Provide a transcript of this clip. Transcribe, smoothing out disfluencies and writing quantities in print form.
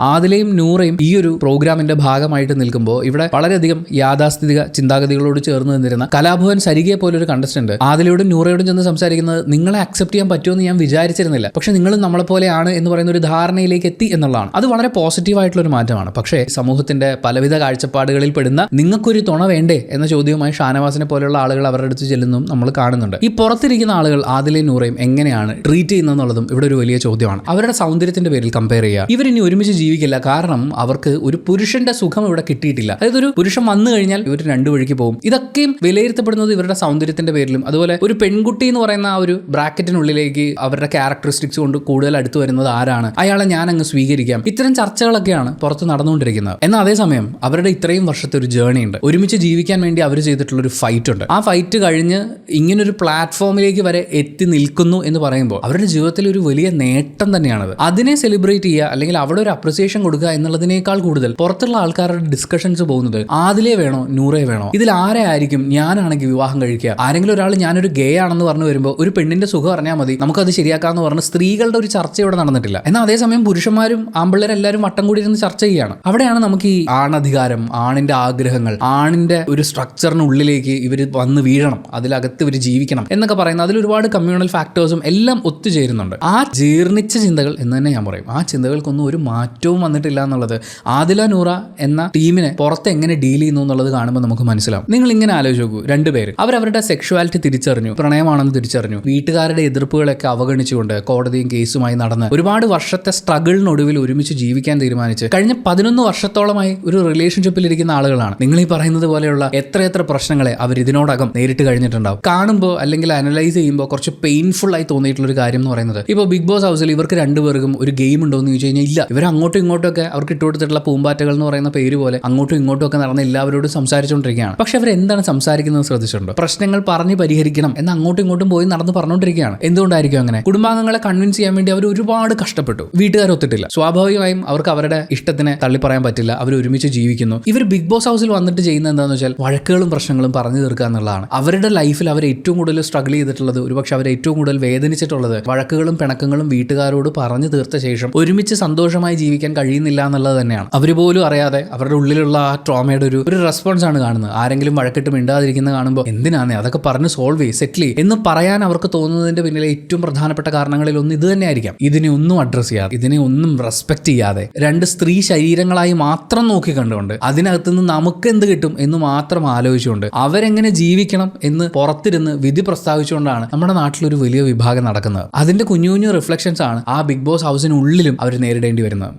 ആദിലയും നൂറയും ഈ ഒരു പ്രോഗ്രാമിന്റെ ഭാഗമായിട്ട് നിൽക്കുമ്പോൾ ഇവിടെ വളരെയധികം യാഥാസ്ഥിതിക ചിന്താഗതികളോട് ചേർന്ന് നിന്നിരുന്ന കലാഭവൻ സരികയെ പോലൊരു കണ്ടസ്റ്റന്റ് ആദിലയോടും നൂറയോടും ചെന്ന് സംസാരിക്കുന്നത് നിങ്ങളെ അക്സെപ്റ്റ് ചെയ്യാൻ പറ്റുമെന്ന് ഞാൻ വിചാരിച്ചിരുന്നില്ല, പക്ഷെ നിങ്ങളും നമ്മളെ പോലെയാണ് എന്ന് പറയുന്ന ഒരു ധാരണയിലേക്ക് എത്തി എന്നുള്ളതാണ്. അത് വളരെ പോസിറ്റീവ് ആയിട്ടുള്ള ഒരു മാറ്റമാണ്. പക്ഷേ സമൂഹത്തിന്റെ പലവിധ കാഴ്ചപ്പാടുകളിൽ പെടുന്ന നിങ്ങൾക്കൊരു തുണ വേണ്ടേ എന്ന ചോദ്യവുമായി ഷാനവാസിനെ പോലെയുള്ള ആളുകൾ അവരുടെ അടുത്ത് ചെല്ലുന്നതും നമ്മൾ കാണുന്നുണ്ട്. ഈ പുറത്തിരിക്കുന്ന ആളുകൾ ആദിലയും നൂറയും എങ്ങനെയാണ് ട്രീറ്റ് ചെയ്യുന്നതെന്നുള്ളതും ഇവിടെ ഒരു വലിയ ചോദ്യമാണ്. അവരുടെ സൗന്ദര്യത്തിന്റെ പേരിൽ കമ്പയർ ചെയ്യുക. ഇവരിനി ഒരുമിച്ച് ജീവിക്കില്ല, കാരണം അവർക്ക് ഒരു പുരുഷന്റെ സുഖം ഇവിടെ കിട്ടിയിട്ടില്ല. അതായത് ഒരു പുരുഷൻ വന്നു കഴിഞ്ഞാൽ ഇവർ രണ്ടു വഴിക്ക് പോകും. ഇതൊക്കെയും വിലയിരുത്തപ്പെടുന്നത് ഇവരുടെ സൗന്ദര്യത്തിന്റെ പേരിലും അതുപോലെ ഒരു പെൺകുട്ടി എന്ന് പറയുന്ന ആ ഒരു ബ്രാക്കറ്റിനുള്ളിലേക്ക് അവരുടെ ക്യാരക്ടറിസ്റ്റിക്സ് കൊണ്ട് കൂടുതൽ അടുത്ത് വരുന്നത് ആരാണ്, അയാളെ ഞാൻ അങ്ങ് സ്വീകരിക്കാം. ഇത്തരം ചർച്ചകളൊക്കെയാണ് പുറത്ത് നടന്നുകൊണ്ടിരിക്കുന്നത്. എന്നാൽ അതേസമയം അവരുടെ ഇത്രയും വർഷത്തെ ഒരു ജേർണി ഉണ്ട്. ഒരുമിച്ച് ജീവിക്കാൻ വേണ്ടി അവർ ചെയ്തിട്ടുള്ള ഒരു ഫൈറ്റ് ഉണ്ട്. ആ ഫൈറ്റ് കഴിഞ്ഞ് ഇങ്ങനൊരു പ്ലാറ്റ്ഫോമിലേക്ക് വരെ എത്തി നിൽക്കുന്നു എന്ന് പറയുമ്പോൾ അവരുടെ ജീവിതത്തിൽ ഒരു വലിയ നേട്ടം തന്നെയാണത്. അതിനെ സെലിബ്രേറ്റ് ചെയ്യുക അല്ലെങ്കിൽ അവിടെ ഒരു അപ്രിസിയേഷൻ കൊടുക്കുക എന്നുള്ളതിനേക്കാൾ കൂടുതൽ പുറത്തുള്ള ആൾക്കാരുടെ ഡിസ്കഷൻസ് പോകുന്നത് ആദിലെ വേണോ നൂറേ വേണോ, ഇതിൽ ആരെ ആയിരിക്കും ഞാനാണെങ്കിൽ വിവാഹം കഴിക്കുക. ആരെങ്കിലും ഒരാൾ ഞാനൊരു ഗേ ആണെന്ന് പറഞ്ഞു വരുമ്പോൾ ഒരു പെണ്ണിന്റെ സുഖം അറിഞ്ഞാൽ മതി, നമുക്കത് ശരിയാക്കാന്ന് പറഞ്ഞ് സ്ത്രീകളുടെ ഒരു ചർച്ച ഇവിടെ നടന്നിട്ടില്ല. എന്നാൽ അതേസമയം പുരുഷന്മാരും ആമ്പിള്ളേരെല്ലാവരും വട്ടം കൂടി ഇരുന്ന് ചർച്ച ചെയ്യുകയാണ്. അവിടെയാണ് നമുക്ക് ഈ ആണധികാരം, ആണിന്റെ ആഗ്രഹങ്ങൾ, ആണിന്റെ ഒരു സ്ട്രക്ചറിനുള്ളിലേക്ക് ഇവർ വന്ന് വീഴണം, അതിലകത്ത് ഇവർ ജീവിക്കണം എന്നൊക്കെ പറയുന്നത് അതിൽ ഒരുപാട് കമ്മ്യൂണൽ ഫാക്ടേഴ്സും എല്ലാം ഒത്തുചേരുന്നുണ്ട്. ആ ജീർണിച്ച ചിന്തകൾ എന്ന് തന്നെ ഞാൻ പറയും. ആ ചിന്തകൾക്കൊന്നും ഒരു മാറ്റവും വന്നിട്ടില്ല എന്നുള്ളത് ആദില നൂറ എന്ന ടീമിനെ പുറത്ത് എങ്ങനെ ഡീൽ ചെയ്യുന്നു എന്നുള്ളത് കാണുമ്പോൾ നമുക്ക് മനസ്സിലാവും. നിങ്ങൾ ഇങ്ങനെ ആലോചിച്ച് നോക്കൂ, രണ്ടുപേര് അവരവരുടെ സെക്ഷുവാലിറ്റി തിരിച്ചറിഞ്ഞു, പ്രണയമാണെന്ന് തിരിച്ചറിഞ്ഞു, വീട്ടുകാരുടെ എതിർപ്പുകളൊക്കെ അവഗണിച്ചുകൊണ്ട് കോടതിയും കേസുമായി നടന്ന് ഒരുപാട് വർഷത്തെ സ്ട്രഗിളിനൊടുവിൽ ഒരുമിച്ച് ജീവിക്കാൻ തീരുമാനിച്ച് കഴിഞ്ഞ 11 വർഷത്തോളമായി ഒരു റിലേഷൻഷിപ്പിൽ ഇരിക്കുന്ന ആളുകളാണ്. നിങ്ങൾ ഈ പറയുന്നത് പോലെയുള്ള എത്രയെത്ര പ്രശ്നങ്ങളെ അവർ ഇതിനോടകം നേരിട്ട് കഴിഞ്ഞിട്ടുണ്ടാവും. കാണുമ്പോൾ അല്ലെങ്കിൽ അനലൈസ് ചെയ്യുമ്പോൾ കുറച്ച് പെയിൻഫുൾ ആയി തോന്നിയിട്ടുള്ള ഒരു കാര്യം എന്ന് പറയുന്നത്, ഇപ്പോൾ ബിഗ് ബോസ് ഹൗസിൽ ഇവർക്ക് രണ്ടുപേർക്കും ഒരു ഗെയിം ഉണ്ടോ എന്ന് ചോദിച്ചു കഴിഞ്ഞാൽ ഇല്ല. ഇവർ അങ്ങോട്ടും ഇങ്ങോട്ടും ഒക്കെ അവർക്ക് ഇട്ടുകൊടുത്തിട്ടുള്ള പൂമ്പാറ്റകൾ എന്ന് പറയുന്ന പേര് പോലെ അങ്ങോട്ടും ഇങ്ങോട്ടും ഒക്കെ നടന്ന എല്ലാവരോടും സംസാരിച്ചുകൊണ്ടിരിക്കുകയാണ്. പക്ഷെ അവർ എന്താണ് സംസാരിക്കുന്നത് ശ്രദ്ധിച്ചിട്ടുണ്ടോ? പ്രശ്നങ്ങൾ പറഞ്ഞ് പരിഹരിക്കണം എന്ന് അങ്ങോട്ടും ഇങ്ങോട്ടും പോയി നടന്ന് പറഞ്ഞുകൊണ്ടിരിക്കുകയാണ്. എന്തുകൊണ്ടായിരിക്കും അങ്ങനെ? കുടുംബാംഗങ്ങളെ കൺവിൻസ് ചെയ്യാൻ വേണ്ടി അവർ ഒരുപാട് കഷ്ടപ്പെട്ടു. വീട്ടുകാർ ഒത്തിട്ടില്ല. സ്വാഭാവികമായും അവർക്ക് അവരുടെ ഇഷ്ടത്തിനെ തള്ളി പറയാൻ പറ്റില്ല. അവർ ഒരുമിച്ച് ജീവിക്കുന്നു. ഇവർ ബിഗ് ബോസ് ഹൗസിൽ വന്നിട്ട് ചെയ്യുന്നത് എന്താണെന്ന് വെച്ചാൽ വഴക്കുകളും പ്രശ്നങ്ങളും പറഞ്ഞു തീർക്കുക എന്നുള്ളതാണ്. അവരുടെ ലൈഫിൽ അവർ ഏറ്റവും കൂടുതൽ സ്ട്രഗിൾ ചെയ്തിട്ടുള്ളത്, ഒരുപക്ഷെ അവർ ഏറ്റവും കൂടുതൽ വേദനിച്ചിട്ടുള്ളത് വഴക്കുകളും പിണക്കങ്ങളും വീട്ടുകാരോട് പറഞ്ഞു തീർത്ത ശേഷം ഒരുമിച്ച് സന്തോഷമായി ജീവിക്കാൻ കഴിയുന്നില്ല എന്നുള്ളത് തന്നെയാണ്. അവർ പോലും അറിയാതെ അവരുടെ ഉള്ളിലുള്ള ആ ട്രോമയുടെ ഒരു റെസ്പോൺസ് ആണ് കാണുന്നത്. ആരെങ്കിലും വഴക്കിട്ട് മിണ്ടാതിരിക്കുന്നത് കാണുമ്പോൾ എന്തിനാണ് അതൊക്കെ പറഞ്ഞ് സോൾവ് ചെയ്യ്, സെറ്റിൽ ചെയ്യ് എന്ന് പറയാൻ അവർക്ക് തോന്നുന്നതിന്റെ പിന്നിലെ ഏറ്റവും പ്രധാനപ്പെട്ട കാരണങ്ങളിൽ ഒന്ന് ഇത് തന്നെയായിരിക്കാം. ഇതിനെ ഒന്നും അഡ്രസ് ചെയ്യാതെ, ഇതിനെ ഒന്നും റെസ്പെക്ട് ചെയ്യാതെ, രണ്ട് സ്ത്രീ ശരീരങ്ങളായി മാത്രം നോക്കി കണ്ടുകൊണ്ട് അതിനകത്തുനിന്ന് നമുക്ക് എന്ത് കിട്ടും എന്ന് മാത്രം ആലോചിച്ചുകൊണ്ട് അവരെങ്ങനെ ജീവിക്കണം എന്ന് പുറത്തിരുന്ന് വിധി പ്രസ്താവിച്ചുകൊണ്ടാണ് നമ്മുടെ നാട്ടിലൊരു വലിയ വിഭാഗം നടക്കുന്നത്. അതിന്റെ കുഞ്ഞു കുഞ്ഞു റിഫ്ലക്ഷൻസ് ആണ് ആ ബിഗ് ബോസ് ഹൗസിനുള്ളിലും അവർ നേരിടേണ്ടി വരുന്നത്.